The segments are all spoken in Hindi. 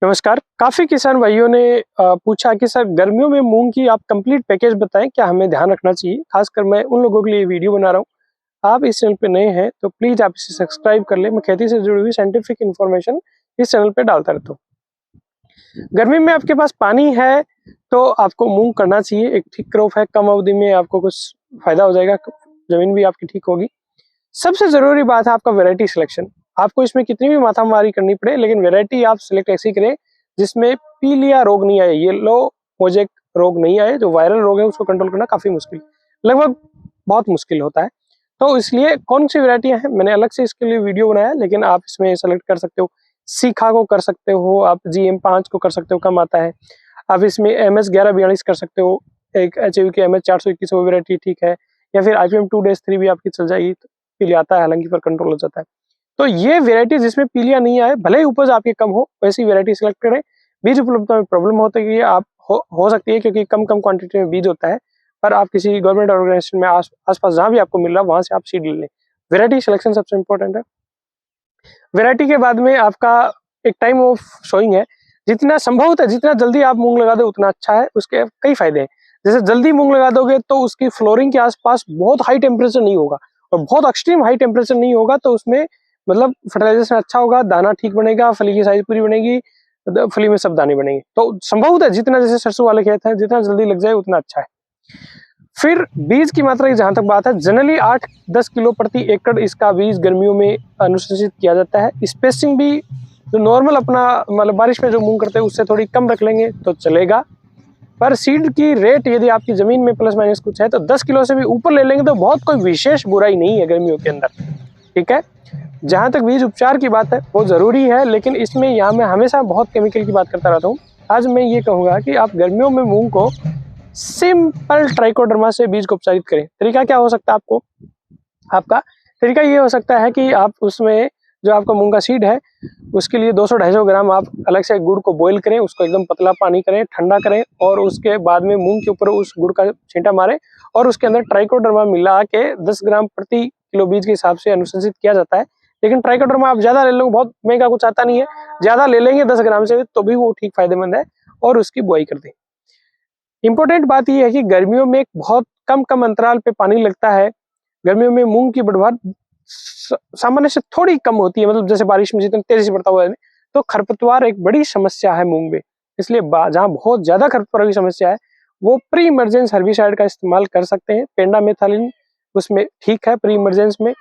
नमस्कार। काफ़ी किसान भाइयों ने पूछा कि सर गर्मियों में मूँग की आप कंप्लीट पैकेज बताएँ, क्या हमें ध्यान रखना चाहिए? ख़ासकर मैं उन लोगों के लिए वीडियो बना रहा हूँ। आप इस चैनल पे नए हैं तो प्लीज़ आप इसे सब्सक्राइब कर लें। मैं खेती से जुड़ी हुई साइंटिफिक इन्फॉर्मेशन इस चैनल पे डालता रहता हूँ। गर्मी में आपके पास पानी है तो आपको मूँग करना चाहिए। एक ठीक क्रॉप है, कम अवधि में आपको कुछ फ़ायदा हो जाएगा, ज़मीन भी आपकी ठीक होगी। सबसे ज़रूरी बात है आपका वैरायटी सिलेक्शन। आपको इसमें कितनी भी माथामारी करनी पड़े लेकिन वैरायटी आप सिलेक्ट ऐसी करें जिसमें पीलिया रोग नहीं आए, येलो मोजेक रोग नहीं आए। जो वायरल रोग है उसको कंट्रोल करना काफ़ी मुश्किल, लगभग बहुत मुश्किल होता है। तो इसलिए कौन सी वैरायटियाँ हैं, मैंने अलग से इसके लिए वीडियो बनाया है, लेकिन आप इसमें सेलेक्ट कर सकते हो। सीखा को कर सकते हो, आप GM5 को कर सकते हो, कम आता है। आप इसमें MS 1142 कर सकते हो, एक HAV की MS 421 वो वैरायटी ठीक है, या फिर IPM 2-3 भी आपकी चल जाएगी। पीलिया आता है हालांकि पर कंट्रोल हो जाता है। तो ये वैरायटी जिसमें पीलिया नहीं आए, भले ही उपज आपकी कम हो, वैसी वैरायटी सेलेक्ट करें। बीज उपलब्धता में प्रॉब्लम होती है, आप हो सकती है क्योंकि कम क्वांटिटी में बीज होता है, पर आप किसी गवर्नमेंट ऑर्गेनाइजेशन में आसपास जहाँ भी आपको मिल रहा है वहां से आप सीड ले लें। वैरायटी सिलेक्शन सबसे इंपॉर्टेंट है। वैरायटी के बाद में आपका एक टाइम ऑफ शोइंग है। जितना संभव होता है जितना जल्दी आप मूंग लगा दे उतना अच्छा है। उसके कई फायदे हैं। जैसे जल्दी मूंग लगा दोगे तो उसकी फ्लोरिंग के आसपास बहुत हाई टेम्परेचर नहीं होगा, और बहुत एक्सट्रीम हाई टेम्परेचर नहीं होगा, तो उसमें मतलब फर्टिलाइजेशन अच्छा होगा, दाना ठीक बनेगा, फली की साइज पूरी बनेगी, फली में सब दाने बनेंगे। तो संभव होता है जितना, जैसे सरसों वाले खेत है, जितना जल्दी लग जाए उतना अच्छा है। फिर बीज की मात्रा की जहां तक बात है, जनरली 8-10 किलो प्रति एकड़ इसका बीज गर्मियों में अनुशंसित किया जाता है। स्पेसिंग भी जो नॉर्मल अपना मतलब बारिश में जो मूंग करते हैं उससे थोड़ी कम रख लेंगे तो चलेगा। पर सीड की रेट यदि आपकी जमीन में प्लस माइनस कुछ है तो 10 किलो से भी ऊपर ले लेंगे तो बहुत कोई विशेष बुराई नहीं है गर्मियों के अंदर। ठीक है। जहां तक बीज उपचार की बात है वो जरूरी है, लेकिन इसमें यहाँ मैं हमेशा बहुत केमिकल की बात करता रहता हूँ। आज मैं ये कहूंगा कि आप गर्मियों में मूंग को सिंपल ट्राइकोडर्मा से बीज को उपचारित करें। तरीका क्या हो सकता है आपका तरीका ये हो सकता है कि आप उसमें जो आपका मूंग का सीड है उसके लिए 200-250 ग्राम आप अलग से गुड़ को बॉईल करें, उसको एकदम पतला पानी करें, ठंडा करें, और उसके बाद में मूंग के ऊपर उस गुड़ का छींटा मारें, और उसके अंदर ट्राइकोडर्मा मिला के 10 ग्राम प्रति किलो बीज के हिसाब से अनुशंसित किया जाता है। लेकिन ट्राइकोडर्मा आप ज्यादा ले लो, बहुत महंगा कुछ आता नहीं है, ज्यादा ले लेंगे 10 ग्राम से तो भी वो ठीक फायदेमंद है, और उसकी बुआई कर दें। इंपॉर्टेंट बात यह है कि गर्मियों में बहुत कम अंतराल पे पानी लगता है। गर्मियों में मूंग की बढ़वार सामान्य से थोड़ी कम होती है, मतलब जैसे बारिश में जितना तेजी से बढ़ता हुआ है, तो खरपतवार एक बड़ी समस्या है मूंग में। इसलिए जहाँ बहुत ज्यादा खरपतवार की समस्या है वो प्री इमरजेंस हर्बिसाइड का इस्तेमाल कर सकते हैं। पेंडामेथालिन उसमें ठीक है प्री इमरजेंस में।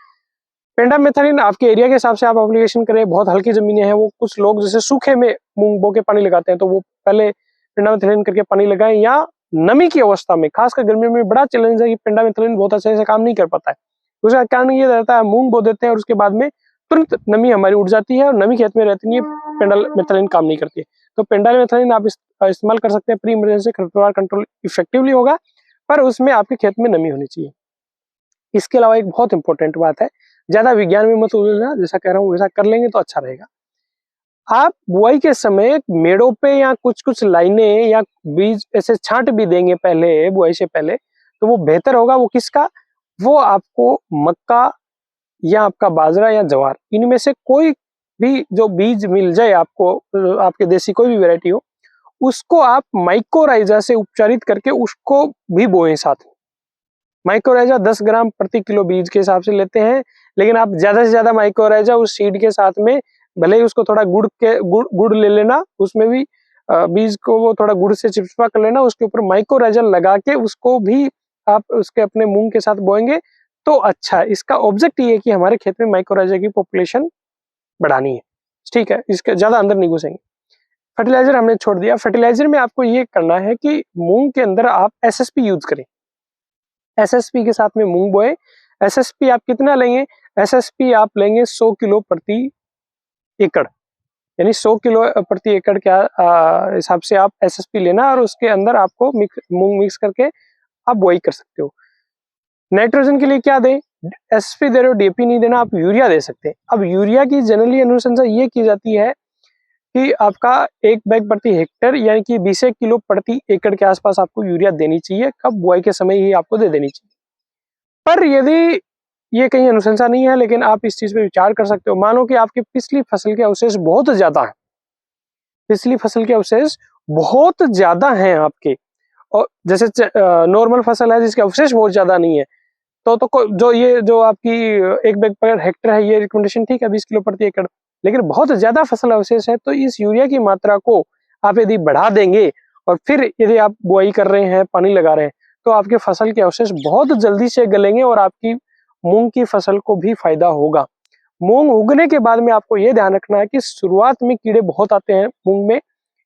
पेंडामेथालिन आपके एरिया के हिसाब से आप एप्लीकेशन करें। बहुत हल्की जमीनें हैं, वो कुछ लोग जैसे सूखे में मूंग बो के पानी लगाते हैं, तो वो पहले पेंडामेथालिन करके पानी लगाएं, या नमी की अवस्था में। खासकर गर्मियों में बड़ा चैलेंज है कि पेंडामेथालिन बहुत अच्छे से काम नहीं कर पाता है। उसका कारण ये रहता है, मूंग बो देते हैं और उसके बाद में तुरंत नमी हमारी उड़ जाती है, और नमी खेत में रहती नहीं है, पेंडामेथालिन काम नहीं करती है। तो पेंडामेथालिन आप इस्तेमाल कर सकते हैं प्री इमरजेंसी। खरपतवार कंट्रोल इफेक्टिवली होगा, पर उसमें आपके खेत में नमी होनी चाहिए। इसके अलावा एक बहुत इंपॉर्टेंट बात है, ज्यादा विज्ञान में मत उलझना, जैसा कह रहा हूँ वैसा कर लेंगे तो अच्छा रहेगा। आप बुआई के समय मेड़ों पे या कुछ लाइनें या बीज ऐसे छांट भी देंगे पहले, बुआई से पहले, तो वो बेहतर होगा। वो किसका? वो आपको मक्का या आपका बाजरा या ज्वार, इनमें से कोई भी जो बीज मिल जाए आपको, आपके देसी कोई भी वैरायटी हो, उसको आप माइकोराइजा से उपचारित करके उसको भी बोएं साथ में। माइक्रोराइजा 10 ग्राम प्रति किलो बीज के हिसाब से लेते हैं, लेकिन आप ज्यादा से ज्यादा माइक्रोराइजा उस सीड के साथ में, भले ही उसको थोड़ा गुड़ ले लेना, उसमें भी बीज को वो थोड़ा गुड़ से चिपचिपा कर लेना, उसके ऊपर माइक्रोराइजा लगा के उसको भी आप उसके अपने मूंग के साथ बोएंगे तो अच्छा है। इसका ऑब्जेक्ट ये है कि हमारे खेत में माइक्रोराइजा की पॉपुलेशन बढ़ानी है। ठीक है, इसके ज्यादा अंदर नहीं घुसेंगे। फर्टिलाइजर हमने छोड़ दिया। फर्टिलाइजर में आपको ये करना है कि मूंग के अंदर आप SSP यूज करें। SSP के साथ में मूंग बोए। SSP आप कितना लेंगे? SSP आप लेंगे 100 किलो प्रति एकड़, यानी 100 किलो प्रति एकड़ के हिसाब से आप SSP लेना, और उसके अंदर आपको मूंग मिक्स करके आप बोई कर सकते हो। नाइट्रोजन के लिए क्या दें? SSP दे रहे हो, DAP नहीं देना, आप यूरिया दे सकते हैं। अब यूरिया की जनरली अनुशंसा ये की जाती है कि आपका 1 बैग प्रति हेक्टेयर यानी कि 20 किलो प्रति एकड़ के आसपास आपको यूरिया देनी चाहिए। कब? बुआई के समय ही आपको दे देनी चाहिए। पर यदि ये कहीं अनुशंसा नहीं है, लेकिन आप इस चीज पे विचार कर सकते हो। मानो कि आपकी पिछली फसल के अवशेष बहुत ज्यादा है, पिछली फसल के अवशेष बहुत ज्यादा हैं आपके, और जैसे नॉर्मल फसल है जिसके अवशेष बहुत ज्यादा नहीं है, तो जो ये जो आपकी 1 बैग पर हेक्टर है, ये रिकमेंडेशन ठीक है 20 किलो प्रति एकड़, लेकिन बहुत ज्यादा फसल अवशेष है तो इस यूरिया की मात्रा को आप यदि बढ़ा देंगे और फिर यदि आप बुआई कर रहे हैं, पानी लगा रहे हैं, तो आपके फसल के अवशेष बहुत जल्दी से गलेंगे और आपकी मूंग की फसल को भी फायदा होगा। मूंग उगने के बाद में आपको ये ध्यान रखना है कि शुरुआत में कीड़े बहुत आते हैं मूंग में,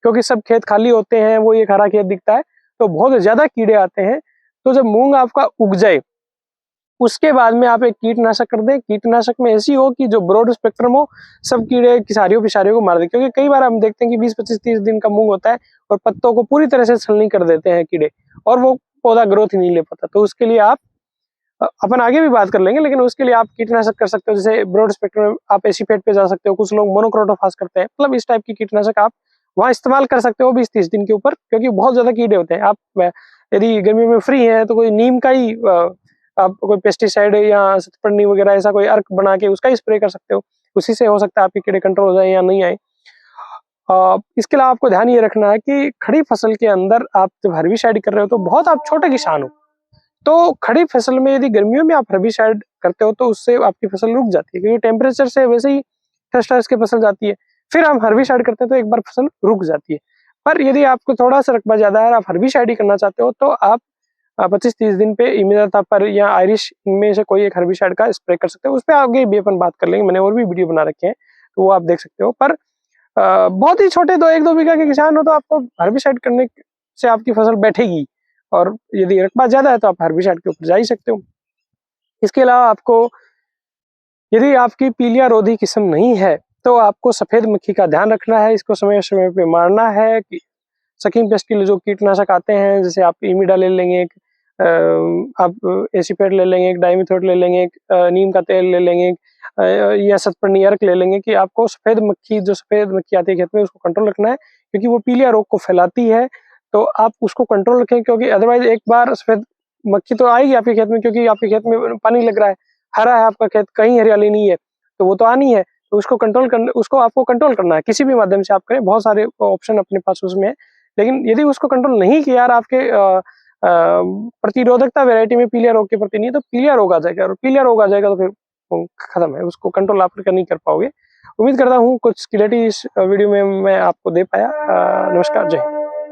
क्योंकि सब खेत खाली होते हैं, वो एक हरा खेत दिखता है, तो बहुत ज्यादा कीड़े आते हैं। तो जब मूंग आपका उग जाए उसके बाद में आप एक कीटनाशक कर दें। कीटनाशक में ऐसी हो कि जो ब्रॉड स्पेक्ट्रम हो, सब कीड़े किसारियों पिसारियों को मार दे, क्योंकि कई बार हम देखते हैं कि 20-25-30 दिन का मूंग होता है और पत्तों को पूरी तरह से छलनी कर देते हैं कीड़े, और वो पौधा ग्रोथ ही नहीं ले पाता। तो उसके लिए आप अपन आगे भी बात कर लेंगे, लेकिन उसके लिए आप कीटनाशक कर सकते हो, जैसे ब्रॉड स्पेक्ट्रम आप एसीफेट पे जा सकते हो, कुछ लोग मोनोक्रोटोफास करते हैं, मतलब इस टाइप की कीटनाशक आप वहां इस्तेमाल कर सकते हो 20-30 दिन के ऊपर, क्योंकि बहुत ज्यादा कीड़े होते हैं। आप यदि गर्मी में फ्री है तो कोई नीम का ही आप कोई पेस्टिसाइड या सतपन्नी वगैरह ऐसा कोई अर्क बना के उसका ही स्प्रे कर सकते हो, उसी से हो सकता है आपके कीड़े कंट्रोल हो जाए या नहीं आए। इसके अलावा आपको ध्यान ये रखना है कि खड़ी फसल के अंदर आप जब हर्बिसाइड कर रहे हो तो बहुत आप छोटे किसान हो, तो खड़ी फसल में यदि गर्मियों में आप हर्बिसाइड करते हो तो उससे आपकी फसल रुक जाती है, क्योंकि टेम्परेचर से वैसे ही ठस की फसल जाती है। फिर हम हर्बिसाइड करते हैं तो एक बार फसल रुक जाती है। पर यदि आपको थोड़ा सा रकबा ज्यादा है और आप हर्बिसाइड ही करना चाहते हो तो आप 25-30 दिन पे इमिडाता पर या आयरिश में से कोई एक हर्बिसाइड का स्प्रे कर सकते हो। उस पर आगे भी अपन बात कर लेंगे, मैंने और भी वीडियो बना रखे हैं तो वो आप देख सकते हो। पर बहुत ही छोटे 1-2 बीघा के किसान हो तो आपको हर्बिसाइड करने से आपकी फसल बैठेगी, और यदि रकबा ज्यादा है तो आप हर्बिसाइड के ऊपर जा ही सकते हो। इसके अलावा आपको यदि आपकी पीलिया रोधी किस्म नहीं है तो आपको सफेद मक्खी का ध्यान रखना है, इसको समय समय पे मारना है। कि सकिंग पेस्ट के लिए जो कीटनाशक आते हैं, जैसे आप इमिडा ले लेंगे, एक आप एसीपेट ले लेंगे, एक डाइमिथोएट ले लेंगे, एक नीम का तेल ले लेंगे, या सतपन्नी अर्क ले लेंगे, कि आपको सफेद मक्खी आती है खेत में उसको कंट्रोल रखना है, क्योंकि वो पीलिया रोग को फैलाती है। तो आप उसको कंट्रोल रखें, क्योंकि अदरवाइज एक बार सफेद मक्खी तो आएगी आपके खेत में, क्योंकि आपके खेत में पानी लग रहा है, हरा है आपका खेत, कहीं हरियाली नहीं है, तो वो तो आनी है। तो उसको आपको कंट्रोल करना है, किसी भी माध्यम से आप करें, बहुत सारे ऑप्शन अपने पास उसमें है। लेकिन यदि उसको कंट्रोल नहीं किया और आपके प्रतिरोधकता वैरायटी में पीलिया रोग के प्रति नहीं है तो पीलिया रोग आ जाएगा, और पीलिया रोग आ जाएगा तो फिर खत्म है, उसको कंट्रोल आप नहीं कर पाओगे। उम्मीद करता हूँ कुछ क्लैरिटी इस वीडियो में मैं आपको दे पाया। नमस्कार, जय हिंद।